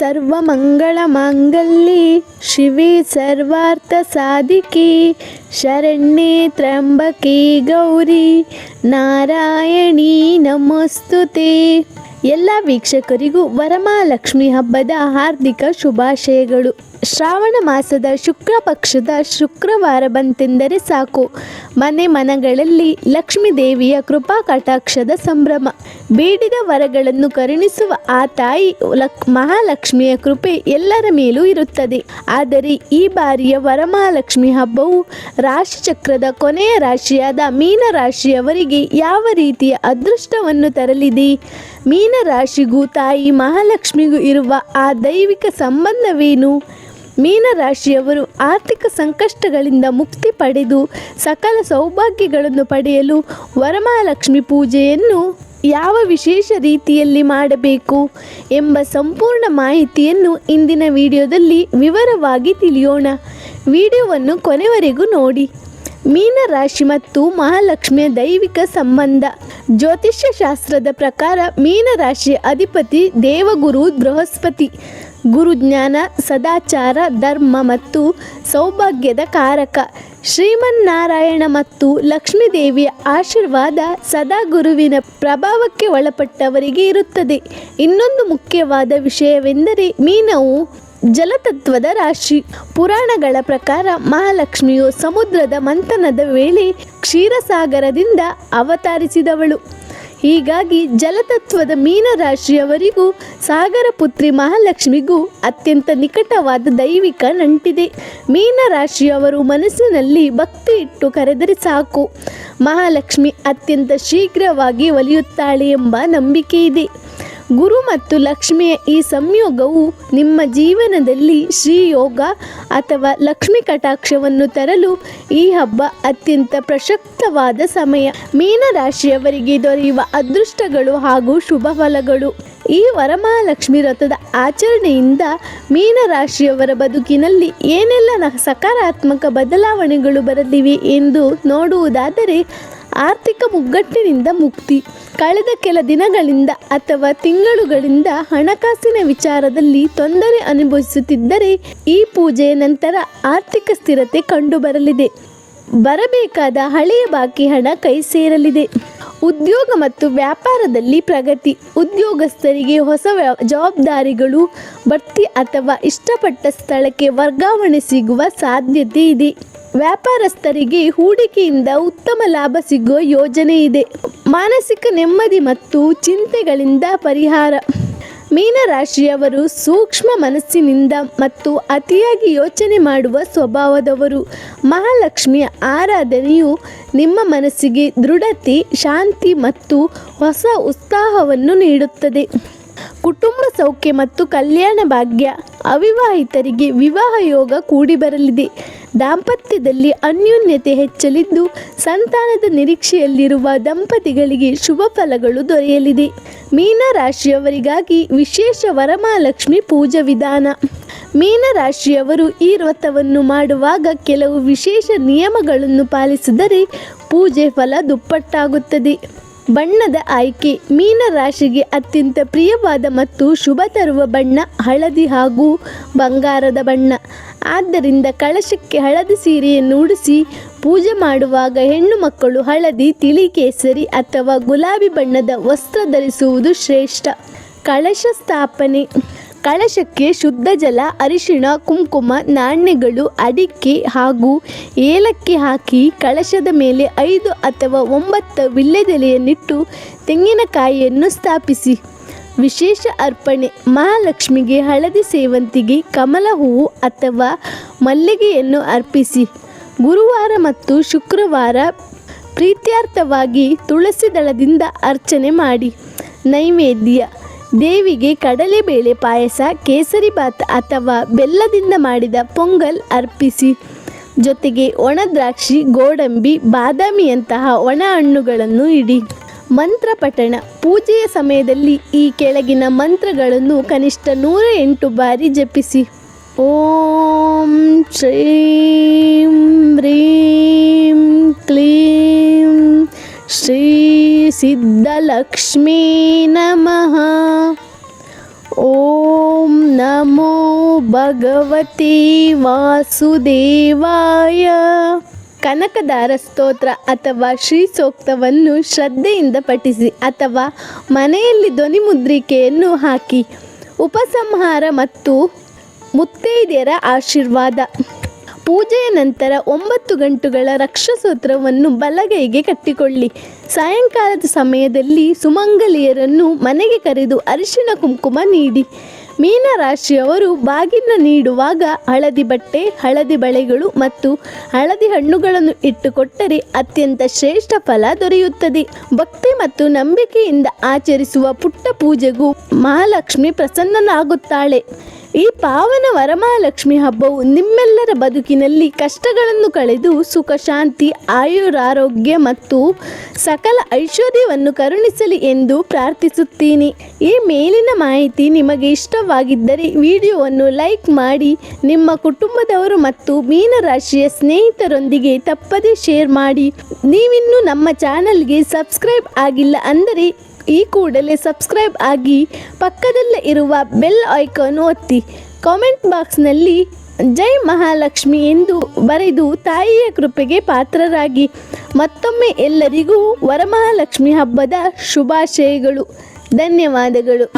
ಸರ್ವಮಂಗಳಮಾಂಗಲ್ಯೆ ಶಿವೆ ಸರ್ವಾರ್ಥಸಾಧಿಕೆ ಶರಣ್ಯೆ ತ್ರ್ಯಂಬಕೆ ಗೌರಿ ನಾರಾಯಣಿ ನಮಸ್ತುತೆ. ಎಲ್ಲ ವೀಕ್ಷಕರಿಗೂ ವರಮಹಾಲಕ್ಷ್ಮಿ ಹಬ್ಬದ ಹಾರ್ದಿಕ ಶುಭಾಶಯಗಳು. ಶ್ರಾವಣ ಮಾಸದ ಶುಕ್ಲ ಪಕ್ಷದ ಶುಕ್ರವಾರ ಬಂತೆಂದರೆ ಸಾಕು, ಮನೆ ಮನಗಳಲ್ಲಿ ಲಕ್ಷ್ಮೀ ದೇವಿಯ ಕೃಪಾ ಕಟಾಕ್ಷದ ಸಂಭ್ರಮ. ಬೇಡಿದ ವರಗಳನ್ನು ಕರುಣಿಸುವ ಆ ತಾಯಿ ಮಹಾಲಕ್ಷ್ಮಿಯ ಕೃಪೆ ಎಲ್ಲರ ಮೇಲೂ ಇರುತ್ತದೆ. ಆದರೆ ಈ ಬಾರಿಯ ವರಮಹಾಲಕ್ಷ್ಮಿ ಹಬ್ಬವು ರಾಶಿಚಕ್ರದ ಕೊನೆಯ ರಾಶಿಯಾದ ಮೀನ ರಾಶಿಯವರಿಗೆ ಯಾವ ರೀತಿಯ ಅದೃಷ್ಟವನ್ನು ತರಲಿದೆ? ಮೀನ ರಾಶಿಗೂ ತಾಯಿ ಮಹಾಲಕ್ಷ್ಮಿಗೂ ಇರುವ ಆ ದೈವಿಕ ಸಂಬಂಧವೇನು? ಮೀನರಾಶಿಯವರು ಆರ್ಥಿಕ ಸಂಕಷ್ಟಗಳಿಂದ ಮುಕ್ತಿ ಪಡೆದು ಸಕಲ ಸೌಭಾಗ್ಯಗಳನ್ನು ಪಡೆಯಲು ವರಮಹಾಲಕ್ಷ್ಮಿ ಪೂಜೆಯನ್ನು ಯಾವ ವಿಶೇಷ ರೀತಿಯಲ್ಲಿ ಮಾಡಬೇಕು ಎಂಬ ಸಂಪೂರ್ಣ ಮಾಹಿತಿಯನ್ನು ಇಂದಿನ ವಿಡಿಯೋದಲ್ಲಿ ವಿವರವಾಗಿ ತಿಳಿಯೋಣ. ವಿಡಿಯೋವನ್ನು ಕೊನೆವರೆಗೂ ನೋಡಿ. ಮೀನರಾಶಿ ಮತ್ತು ಮಹಾಲಕ್ಷ್ಮಿಯ ದೈವಿಕ ಸಂಬಂಧ. ಜ್ಯೋತಿಷ್ಯ ಶಾಸ್ತ್ರದ ಪ್ರಕಾರ ಮೀನರಾಶಿಯ ಅಧಿಪತಿ ದೇವಗುರು ಬೃಹಸ್ಪತಿ. ಗುರುಜ್ಞಾನ, ಸದಾಚಾರ, ಧರ್ಮ ಮತ್ತು ಸೌಭಾಗ್ಯದ ಕಾರಕ. ಶ್ರೀಮನ್ನಾರಾಯಣ ಮತ್ತು ಲಕ್ಷ್ಮೀದೇವಿಯ ಆಶೀರ್ವಾದ ಸದಾ ಗುರುವಿನ ಪ್ರಭಾವಕ್ಕೆ ಒಳಪಟ್ಟವರಿಗೆ ಇರುತ್ತದೆ. ಇನ್ನೊಂದು ಮುಖ್ಯವಾದ ವಿಷಯವೆಂದರೆ ಮೀನವು ಜಲತತ್ವದ ರಾಶಿ. ಪುರಾಣಗಳ ಪ್ರಕಾರ ಮಹಾಲಕ್ಷ್ಮಿಯು ಸಮುದ್ರದ ಮಂಥನದ ವೇಳೆ ಕ್ಷೀರಸಾಗರದಿಂದ ಅವತರಿಸಿದವಳು. ಹೀಗಾಗಿ ಜಲತತ್ವದ ಮೀನರಾಶಿಯವರಿಗೂ ಸಾಗರ ಪುತ್ರಿ ಮಹಾಲಕ್ಷ್ಮಿಗೂ ಅತ್ಯಂತ ನಿಕಟವಾದ ದೈವಿಕ ನಂಟಿದೆ. ಮೀನರಾಶಿಯವರು ಮನಸ್ಸಿನಲ್ಲಿ ಭಕ್ತಿ ಇಟ್ಟು ಕರೆದರೆ ಸಾಕು, ಮಹಾಲಕ್ಷ್ಮಿ ಅತ್ಯಂತ ಶೀಘ್ರವಾಗಿ ಒಲಿಯುತ್ತಾಳೆ ಎಂಬ ನಂಬಿಕೆ ಇದೆ. ಗುರು ಮತ್ತು ಲಕ್ಷ್ಮಿಯ ಈ ಸಂಯೋಗವು ನಿಮ್ಮ ಜೀವನದಲ್ಲಿ ಶ್ರೀಯೋಗ ಅಥವಾ ಲಕ್ಷ್ಮಿ ಕಟಾಕ್ಷವನ್ನು ತರಲು ಈ ಹಬ್ಬ ಅತ್ಯಂತ ಪ್ರಸಕ್ತವಾದ ಸಮಯ. ಮೀನರಾಶಿಯವರಿಗೆ ದೊರೆಯುವ ಅದೃಷ್ಟಗಳು ಹಾಗೂ ಶುಭ ಫಲಗಳು. ಈ ವರಮಹಾಲಕ್ಷ್ಮಿ ವ್ರತದ ಆಚರಣೆಯಿಂದ ಮೀನರಾಶಿಯವರ ಬದುಕಿನಲ್ಲಿ ಏನೆಲ್ಲ ಸಕಾರಾತ್ಮಕ ಬದಲಾವಣೆಗಳು ಬರಲಿವೆ ಎಂದು ನೋಡುವುದಾದರೆ, ಆರ್ಥಿಕ ಮುಗ್ಗಟ್ಟಿನಿಂದ ಮುಕ್ತಿ. ಕಳೆದ ಕೆಲ ದಿನಗಳಿಂದ ಅಥವಾ ತಿಂಗಳುಗಳಿಂದ ಹಣಕಾಸಿನ ವಿಚಾರದಲ್ಲಿ ತೊಂದರೆ ಅನುಭವಿಸುತ್ತಿದ್ದರೆ ಈ ಪೂಜೆಯ ನಂತರ ಆರ್ಥಿಕ ಸ್ಥಿರತೆ ಕಂಡುಬರಲಿದೆ. ಬರಬೇಕಾದ ಹಳೆಯ ಬಾಕಿ ಹಣ ಕೈ ಸೇರಲಿದೆ. ಉದ್ಯೋಗ ಮತ್ತು ವ್ಯಾಪಾರದಲ್ಲಿ ಪ್ರಗತಿ. ಉದ್ಯೋಗಸ್ಥರಿಗೆ ಹೊಸ ಜವಾಬ್ದಾರಿಗಳು, ಬಡ್ತಿ ಅಥವಾ ಇಷ್ಟಪಟ್ಟ ಸ್ಥಳಕ್ಕೆ ವರ್ಗಾವಣೆ ಸಿಗುವ ಸಾಧ್ಯತೆ ಇದೆ. ವ್ಯಾಪಾರಸ್ಥರಿಗೆ ಹೂಡಿಕೆಯಿಂದ ಉತ್ತಮ ಲಾಭ ಸಿಗುವ ಯೋಜನೆ ಇದೆ. ಮಾನಸಿಕ ನೆಮ್ಮದಿ ಮತ್ತು ಚಿಂತೆಗಳಿಂದ ಪರಿಹಾರ. ಮೀನರಾಶಿಯವರು ಸೂಕ್ಷ್ಮ ಮನಸ್ಸಿನಿಂದ ಮತ್ತು ಅತಿಯಾಗಿ ಯೋಚನೆ ಮಾಡುವ ಸ್ವಭಾವದವರು. ಮಹಾಲಕ್ಷ್ಮಿಯ ಆರಾಧನೆಯು ನಿಮ್ಮ ಮನಸ್ಸಿಗೆ ದೃಢತೆ, ಶಾಂತಿ ಮತ್ತು ಹೊಸ ಉತ್ಸಾಹವನ್ನು ನೀಡುತ್ತದೆ. ಕುಟುಂಬ ಸೌಖ್ಯ ಮತ್ತು ಕಲ್ಯಾಣ ಭಾಗ್ಯ. ಅವಿವಾಹಿತರಿಗೆ ವಿವಾಹ ಯೋಗ ಕೂಡಿ ಬರಲಿದೆ. ದಾಂಪತ್ಯದಲ್ಲಿ ಅನ್ಯೋನ್ಯತೆ ಹೆಚ್ಚಲಿದ್ದು ಸಂತಾನದ ನಿರೀಕ್ಷೆಯಲ್ಲಿರುವ ದಂಪತಿಗಳಿಗೆ ಶುಭ ಫಲಗಳು ದೊರೆಯಲಿದೆ. ಮೀನರಾಶಿಯವರಿಗಾಗಿ ವಿಶೇಷ ವರಮಹಾಲಕ್ಷ್ಮಿ ಪೂಜಾ ವಿಧಾನ. ಮೀನರಾಶಿಯವರು ಈ ವ್ರತವನ್ನು ಮಾಡುವಾಗ ಕೆಲವು ವಿಶೇಷ ನಿಯಮಗಳನ್ನು ಪಾಲಿಸಿದರೆ ಪೂಜೆ ಫಲ ದುಪ್ಪಟ್ಟಾಗುತ್ತದೆ. ಬಣ್ಣದ ಆಯ್ಕೆ. ಮೀನರಾಶಿಗೆ ಅತ್ಯಂತ ಪ್ರಿಯವಾದ ಮತ್ತು ಶುಭ ತರುವ ಬಣ್ಣ ಹಳದಿ ಹಾಗೂ ಬಂಗಾರದ ಬಣ್ಣ. ಆದ್ದರಿಂದ ಕಳಶಕ್ಕೆ ಹಳದಿ ಸೀರೆಯನ್ನು ಉಡಿಸಿ ಪೂಜೆ ಮಾಡುವಾಗ ಹೆಣ್ಣು ಮಕ್ಕಳು ಹಳದಿ, ತಿಳಿ ಕೇಸರಿ ಅಥವಾ ಗುಲಾಬಿ ಬಣ್ಣದ ವಸ್ತ್ರ ಧರಿಸುವುದು ಶ್ರೇಷ್ಠ. ಕಳಶ ಸ್ಥಾಪನೆ. ಕಳಶಕ್ಕೆ ಶುದ್ಧ ಜಲ, ಅರಿಶಿಣ, ಕುಂಕುಮ, ನಾಣ್ಯಗಳು, ಅಡಿಕೆ ಹಾಗೂ ಏಲಕ್ಕಿ ಹಾಕಿ ಕಳಶದ ಮೇಲೆ 5 ಅಥವಾ 9 ವಿಳ್ಯದೆಲೆಯನ್ನಿಟ್ಟು ತೆಂಗಿನಕಾಯಿಯನ್ನು ಸ್ಥಾಪಿಸಿ. ವಿಶೇಷ ಅರ್ಪಣೆ. ಮಹಾಲಕ್ಷ್ಮಿಗೆ ಹಳದಿ ಸೇವಂತಿಗೆ, ಕಮಲ ಹೂವು ಅಥವಾ ಮಲ್ಲಿಗೆಯನ್ನು ಅರ್ಪಿಸಿ. ಗುರುವಾರ ಮತ್ತು ಶುಕ್ರವಾರ ಪ್ರೀತ್ಯರ್ಥವಾಗಿ ತುಳಸಿ ದಳದಿಂದ ಅರ್ಚನೆ ಮಾಡಿ. ನೈವೇದ್ಯ. ದೇವಿಗೆ ಕಡಲೆಬೇಳೆ ಪಾಯಸ, ಕೇಸರಿ ಬಾತ್ ಅಥವಾ ಬೆಲ್ಲದಿಂದ ಮಾಡಿದ ಪೊಂಗಲ್ ಅರ್ಪಿಸಿ. ಜೊತೆಗೆ ಒಣ ದ್ರಾಕ್ಷಿ, ಗೋಡಂಬಿ, ಬಾದಾಮಿಯಂತಹ ಒಣ ಹಣ್ಣುಗಳನ್ನು ಇಡಿ. ಮಂತ್ರ ಪಠಣ. ಪೂಜೆಯ ಸಮಯದಲ್ಲಿ ಈ ಕೆಳಗಿನ ಮಂತ್ರಗಳನ್ನು ಕನಿಷ್ಠ 108 ಬಾರಿ ಜಪಿಸಿ. ಓಂ ಶ್ರೀಂ ಹ್ರೀಂ ಕ್ಲೀಂ ಶ್ರೀ ಸಿದ್ಧಲಕ್ಷ್ಮೀ ನಮಃ. ಓಂ ನಮೋ ಭಗವತೆ ವಾಸುದೇವಾಯ. ಕನಕದಾರ ಸ್ತೋತ್ರ ಅಥವಾ ಶ್ರೀ ಸೂಕ್ತವನ್ನು ಶ್ರದ್ಧೆಯಿಂದ ಪಠಿಸಿ ಅಥವಾ ಮನೆಯಲ್ಲಿ ಧ್ವನಿಮುದ್ರಿಕೆಯನ್ನು ಹಾಕಿ. ಉಪಸಂಹಾರ ಮತ್ತು ಮುತ್ತೈದೆಯರ ಆಶೀರ್ವಾದ. ಪೂಜೆಯ ನಂತರ 9 ಗಂಟುಗಳ ರಕ್ಷಸೂತ್ರವನ್ನು ಬಲಗೈಗೆ ಕಟ್ಟಿಕೊಳ್ಳಿ. ಸಾಯಂಕಾಲದ ಸಮಯದಲ್ಲಿ ಸುಮಂಗಲಿಯರನ್ನು ಮನೆಗೆ ಕರೆದು ಅರಿಶಿಣ ಕುಂಕುಮ ನೀಡಿ. ಮೀನರಾಶಿಯವರು ಬಾಗಿನ ನೀಡುವಾಗ ಹಳದಿ ಬಟ್ಟೆ, ಹಳದಿ ಬಳೆಗಳು ಮತ್ತು ಹಳದಿ ಹಣ್ಣುಗಳನ್ನು ಇಟ್ಟುಕೊಟ್ಟರೆ ಅತ್ಯಂತ ಶ್ರೇಷ್ಠ ಫಲ ದೊರೆಯುತ್ತದೆ. ಭಕ್ತಿ ಮತ್ತು ನಂಬಿಕೆಯಿಂದ ಆಚರಿಸುವ ಪುಟ್ಟ ಪೂಜೆಗೂ ಮಹಾಲಕ್ಷ್ಮಿ ಪ್ರಸನ್ನನಾಗುತ್ತಾಳೆ. ಈ ಪಾವನ ವರಮಹಾಲಕ್ಷ್ಮಿ ಹಬ್ಬವು ನಿಮ್ಮೆಲ್ಲರ ಬದುಕಿನಲ್ಲಿ ಕಷ್ಟಗಳನ್ನು ಕಳೆದು ಸುಖ, ಶಾಂತಿ, ಆಯುರಾರೋಗ್ಯ ಮತ್ತು ಸಕಲ ಐಶ್ವರ್ಯವನ್ನು ಕರುಣಿಸಲಿ ಎಂದು ಪ್ರಾರ್ಥಿಸುತ್ತೀನಿ. ಈ ಮೇಲಿನ ಮಾಹಿತಿ ನಿಮಗೆ ಇಷ್ಟವಾಗಿದ್ದರೆ ವಿಡಿಯೋವನ್ನು ಲೈಕ್ ಮಾಡಿ, ನಿಮ್ಮ ಕುಟುಂಬದವರು ಮತ್ತು ಮೀನರಾಶಿಯ ಸ್ನೇಹಿತರೊಂದಿಗೆ ತಪ್ಪದೇ ಶೇರ್ ಮಾಡಿ. ನೀವಿನ್ನೂ ನಮ್ಮ ಚಾನಲ್ಗೆ ಸಬ್ಸ್ಕ್ರೈಬ್ ಆಗಿಲ್ಲ ಅಂದರೆ ಈ ಕೂಡಲೇ ಸಬ್ಸ್ಕ್ರೈಬ್ ಆಗಿ ಪಕ್ಕದಲ್ಲೇ ಇರುವ ಬೆಲ್ ಐಕಾನ್ ಒತ್ತಿ. ಕಾಮೆಂಟ್ ಬಾಕ್ಸ್ನಲ್ಲಿ ಜೈ ಮಹಾಲಕ್ಷ್ಮಿ ಎಂದು ಬರೆದು ತಾಯಿಯ ಕೃಪೆಗೆ ಪಾತ್ರರಾಗಿ. ಮತ್ತೊಮ್ಮೆ ಎಲ್ಲರಿಗೂ ವರಮಹಾಲಕ್ಷ್ಮಿ ಹಬ್ಬದ ಶುಭಾಶಯಗಳು. ಧನ್ಯವಾದಗಳು.